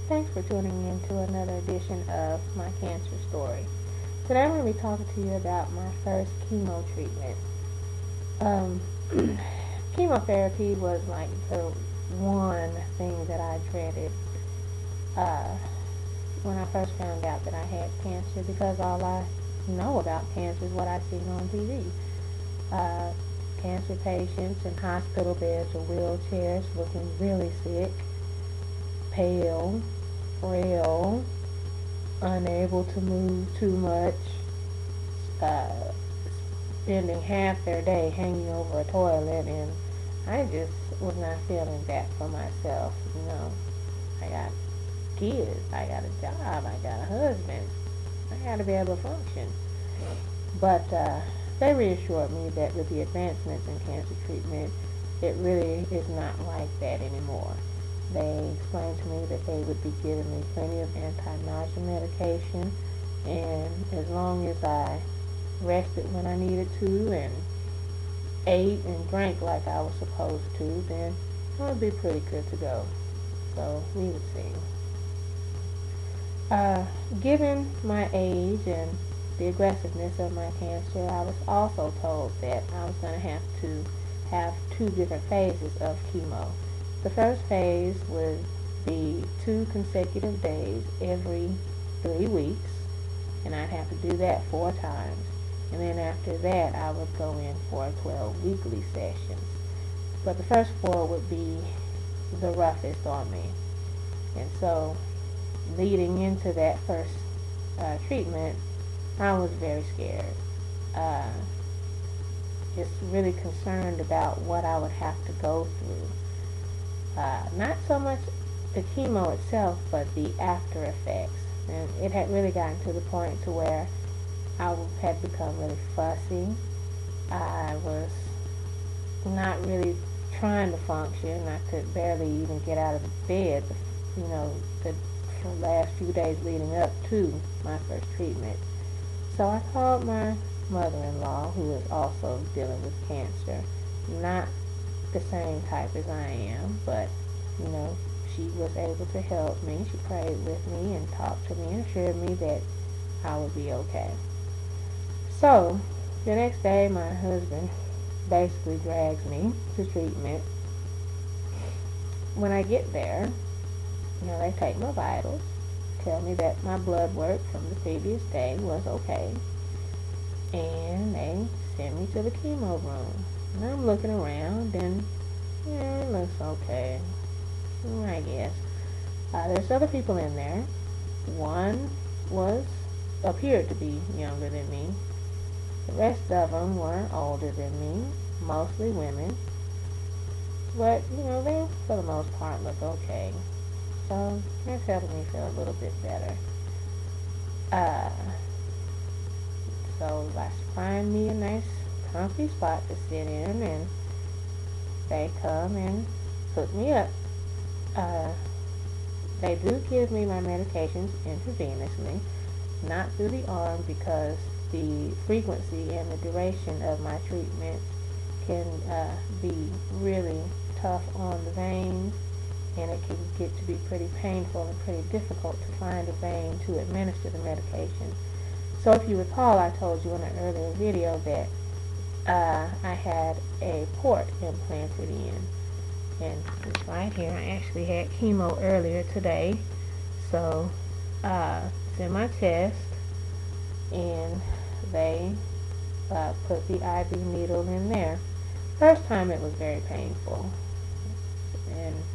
Thanks for tuning in to another edition of my cancer story. Today I'm going to be talking to you about my first chemo treatment. Um, Chemotherapy was like the one thing that I dreaded uh, when I first found out that I had cancer, because all I know about cancer is what I've seen on TV. Uh, Cancer patients in hospital beds or wheelchairs looking really sick, pale, frail, unable to move too much, uh, spending half their day hanging over a toilet, and I just was not feeling that for myself. I got kids, I got a job, I got a husband, I got to be able to function. But they reassured me that with the advancements in cancer treatment, it really is not like that anymore. They explained to me that they would be giving me plenty of anti-nausea medication, and as long as I rested when I needed to and ate and drank like I was supposed to, then I would be pretty good to go. So we would see. Given my age and the aggressiveness of my cancer, I was also told that I was going to have two different phases of chemo. The first phase would be 2 consecutive days every 3 weeks, and I'd have to do that 4 times. And then after that, I would go in for 12 weekly sessions. But the first 4 would be the roughest on me. And so, leading into that first treatment, I was very scared. Uh, just really concerned about what I would have to go through. Not so much the chemo itself, but the after effects. And it had really gotten to the point to where I had become really fussy. I was not really trying to function. I could barely even get out of the bed, the last few days leading up to my first treatment. So I called my mother-in-law, who is also dealing with cancer. Not the same type as I am, but, she was able to help me. She prayed with me and talked to me and assured me that I would be okay. So, the next day, my husband basically drags me to treatment. When I get there, they take my vitals, tell me that my blood work from the previous day was okay, and they send me to the chemo room. And I'm looking around, and it looks okay, I guess. There's other people in there. One appeared to be younger than me. The rest of them were older than me, mostly women. But, they, for the most part, look okay. So, that's helping me feel a little bit better. So, I find me a nice, comfy spot to sit in, and they come and hook me up. They do give me my medications intravenously, not through the arm, because the frequency and the duration of my treatment can be really tough on the veins, and it can get to be pretty painful and pretty difficult to find a vein to administer the medication. So if you recall, I told you in an earlier video that I had a port implanted in. And it's right here. I actually had chemo earlier today. So it's in my chest, and they put the IV needle in there. First time it was very painful.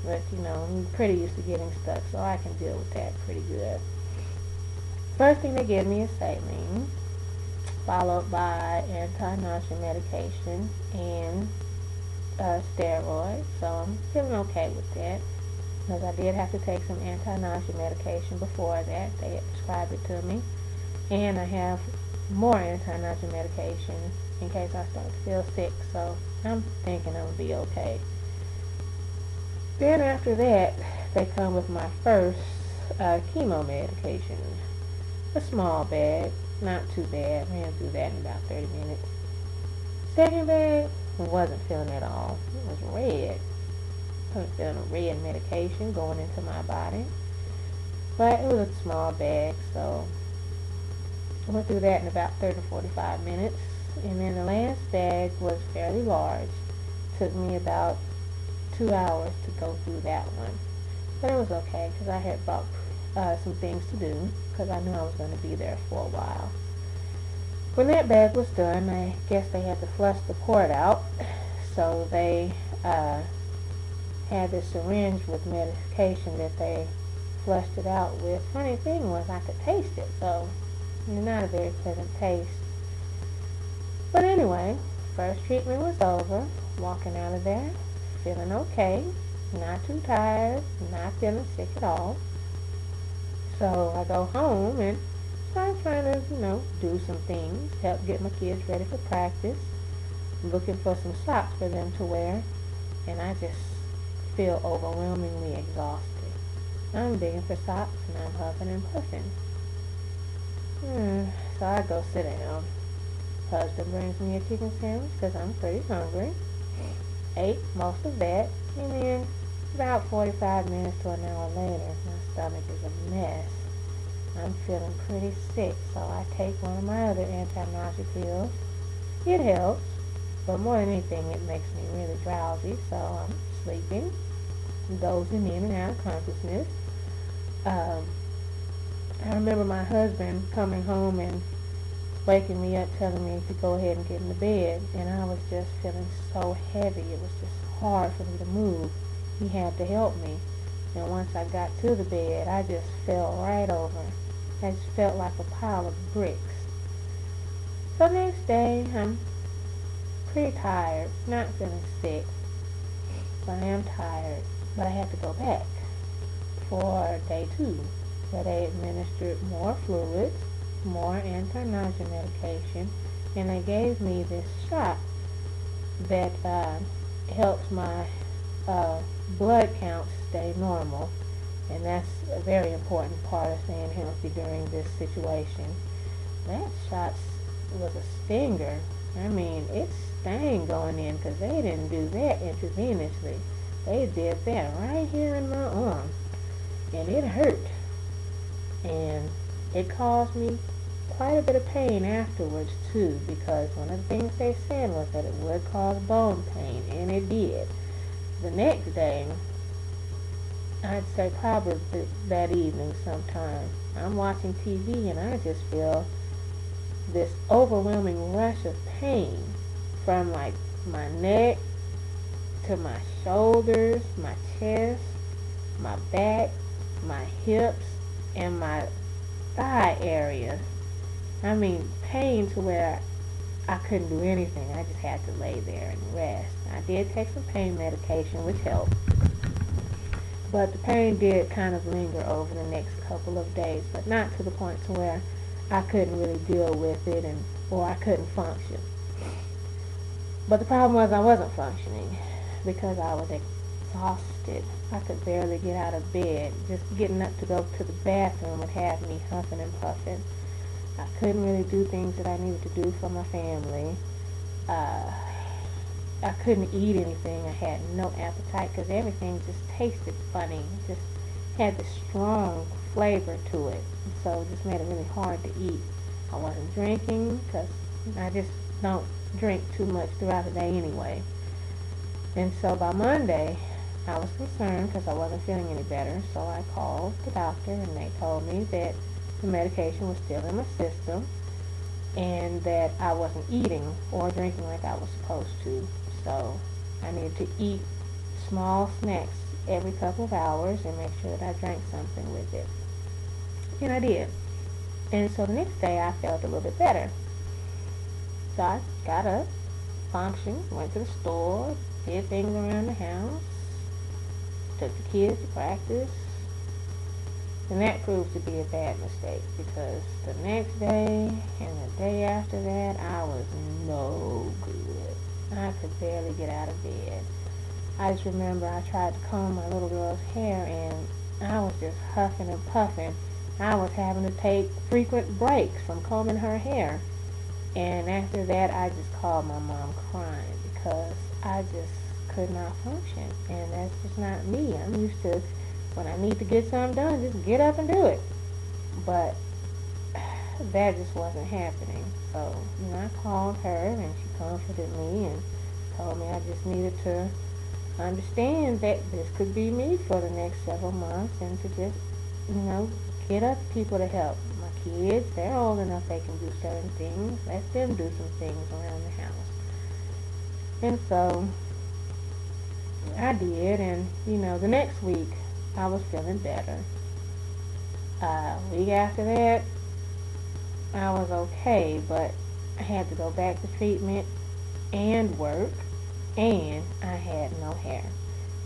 But I'm pretty used to getting stuck, so I can deal with that pretty good. First thing they give me is saline, followed by anti-nausea medication and steroids. So I'm feeling okay with that, because I did have to take some anti-nausea medication before that. They had prescribed it to me, and I have more anti-nausea medication in case I start to feel sick. So I'm thinking I'm going to be okay. Then after that, they come with my first chemo medication. A small bag, not too bad. Ran through that in about 30 minutes. Second bag, wasn't feeling it at all. It was red. I was feeling a red medication going into my body. But it was a small bag, so I went through that in about 30 to 45 minutes. And then the last bag was fairly large. Took me about 2 hours to go through that one. But it was okay because I had bought some things to do because I knew I was going to be there for a while. When that bag was done, I guess they had to flush the port out. So they had this syringe with medication that they flushed it out with. Funny thing was I could taste it, so not a very pleasant taste. But anyway, first treatment was over. Walking out of there, feeling okay, not too tired, not feeling sick at all. So I go home and start trying to, do some things, help get my kids ready for practice, looking for some socks for them to wear, and I just feel overwhelmingly exhausted. I'm digging for socks and I'm huffing and puffing. So I go sit down. Husband brings me a chicken sandwich because I'm pretty hungry. Ate most of that, and then about 45 minutes to an hour later, my stomach is a mess. I'm feeling pretty sick, so I take one of my other anti-nausea pills. It helps, but more than anything, it makes me really drowsy, so I'm sleeping, dozing in and out of consciousness. I remember my husband coming home and waking me up, telling me to go ahead and get in the bed, and I was just feeling so heavy. It was just hard for me to move. He had to help me, and once I got to the bed, I just fell right over. I just felt like a pile of bricks. So next day, I'm pretty tired, not feeling sick, but I am tired. But I had to go back for day 2, where they administered more fluids, more anti-nausea medication, and they gave me this shot that helps my blood count stay normal, and that's a very important part of staying healthy during this situation. That shot was a stinger. I mean, it stung going in because they didn't do that intravenously. They did that right here in my arm, and it hurt, and it caused me quite a bit of pain afterwards too, because one of the things they said was that it would cause bone pain, and it did. The next day, I'd say probably that evening sometime, I'm watching TV and I just feel this overwhelming rush of pain from like my neck to my shoulders, my chest, my back, my hips, and my thigh area. I mean, pain to where I couldn't do anything. I just had to lay there and rest. I did take some pain medication, which helped. But the pain did kind of linger over the next couple of days, but not to the point to where I couldn't really deal with it or I couldn't function. But the problem was I wasn't functioning because I was exhausted. I could barely get out of bed. Just getting up to go to the bathroom would have me huffing and puffing. I couldn't really do things that I needed to do for my family. I couldn't eat anything. I had no appetite because everything just tasted funny. It just had this strong flavor to it. So it just made it really hard to eat. I wasn't drinking because I just don't drink too much throughout the day anyway. And so by Monday, I was concerned because I wasn't feeling any better. So I called the doctor and they told me that the medication was still in my system and that I wasn't eating or drinking like I was supposed to. So I needed to eat small snacks every couple of hours and make sure that I drank something with it. And I did. And so the next day I felt a little bit better. So I got up, functioned, went to the store, did things around the house, took the kids to practice. And that proved to be a bad mistake because the next day and the day after that, I was no good. I could barely get out of bed. I just remember I tried to comb my little girl's hair and I was just huffing and puffing. I was having to take frequent breaks from combing her hair. And after that, I just called my mom crying because I just could not function. And that's just not me. I'm used to when I need to get something done, just get up and do it. But that just wasn't happening. So, I called her and she comforted me and told me I just needed to understand that this could be me for the next several months and to just, get other people to help. My kids, they're old enough they can do certain things. Let them do some things around the house. And so I did, and the next week I was feeling better. Week after that, I was okay, but I had to go back to treatment and work, and I had no hair.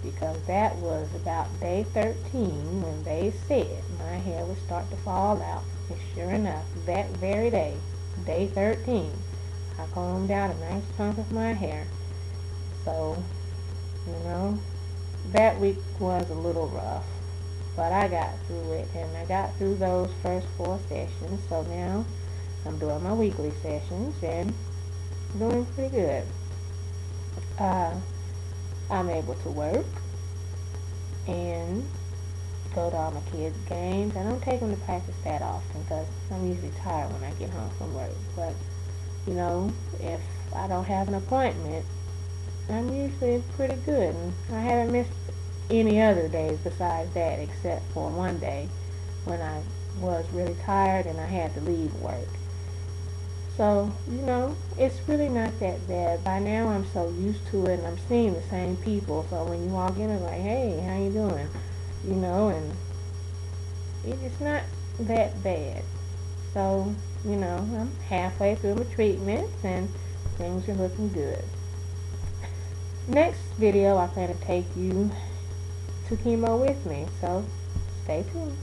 Because that was about day 13 when they said my hair would start to fall out. And sure enough, that very day, day 13, I combed out a nice chunk of my hair. So, you know, that week was a little rough. But I got through it, and I got through those first 4 sessions. So now I'm doing my weekly sessions and doing pretty good. Uh, I'm able to work and go to all my kids' games. I don't take them to practice that often because I'm usually tired when I get home from work. But, if I don't have an appointment, I'm usually pretty good. And I haven't missed any other days besides that except for one day when I was really tired and I had to leave work. So, it's really not that bad. By now I'm so used to it and I'm seeing the same people. So when you walk in, it's like, hey, how you doing? And it's not that bad. So, I'm halfway through my treatments and things are looking good. Next video, I plan to take you to chemo with me. So, stay tuned.